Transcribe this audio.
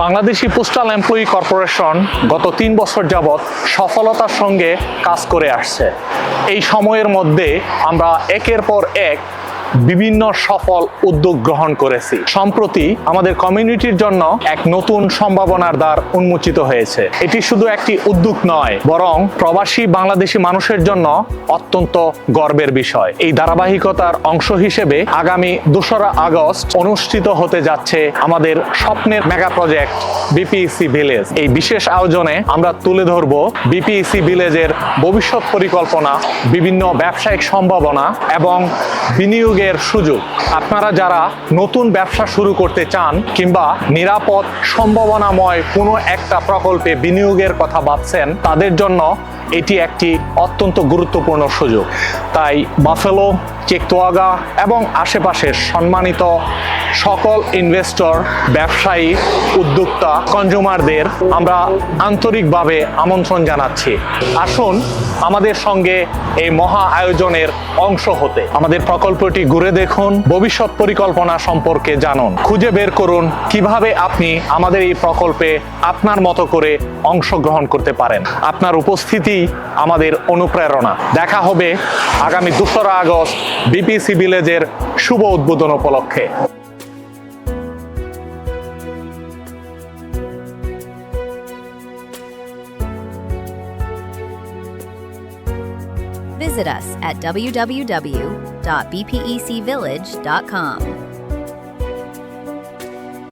Bangladeshi postal employee corporation গত 3 বছর যাবৎ সফলতার সঙ্গে কাজ করে আসছে। এই সময়ের মধ্যে আমরা একের পর এক বিভিন্ন সফল উদ্যোগ গ্রহণ করেছি। সম্প্রতি আমাদের কমিউনিটির জন্য এক নতুন সম্ভাবনার দ্বার উন্মোচিত হয়েছে। এটি শুধু একটি উদ্যোগ নয়, বরং প্রবাসী বাংলাদেশি মানুষের জন্য অত্যন্ত গর্বের বিষয়। এই ধারাবাহিকতার অংশ হিসেবে আগামী 2রা আগস্ট অনুষ্ঠিত হতে যাচ্ছে আমাদের স্বপ্নের মেগা প্রজেক্ট বিপিইসি ভিলেজ। এই বিশেষ আয়োজনে আমরা তুলে ধরব বিপিইসি ভিলেজের ভবিষ্যৎ পরিকল্পনা, বিভিন্ন ব্যবসায়িক সম্ভাবনা এবং বিনিয়োগ সুযোগ। আপনারা যারা নতুন ব্যবসা শুরু করতে চান কিংবা নিরাপদ সম্ভাবনাময় কোনো একটা প্রকল্পে বিনিয়োগের কথা ভাবছেন, তাদের জন্য এটি একটি অত্যন্ত গুরুত্বপূর্ণ সুযোগ। তাই বাফেলো, চেকতোয়াগা এবং আশেপাশের সম্মানিত সকল ইনভেস্টর, ব্যবসায়ী, উদ্যোক্তা, কনজিউমারদের আমরা আন্তরিকভাবে আমন্ত্রণ জানাচ্ছি। আসুন আমাদের সঙ্গে এই মহা আয়োজনের অংশ হতে। আমাদের প্রকল্পটি ঘুরে দেখুন, ভবিষ্যৎ পরিকল্পনা সম্পর্কে জানুন, খুঁজে বের করুন কিভাবে আপনি আমাদের এই প্রকল্পে আপনার মতো করে অংশগ্রহণ করতে পারেন। আপনার উপস্থিতি আমাদের অনুপ্রেরণা। দেখা হবে আগামী 2রা আগস্ট বিপিইসি ভিলেজের শুভ উদ্বোধন উপলক্ষে। Visit us at www.bpecvillage.com.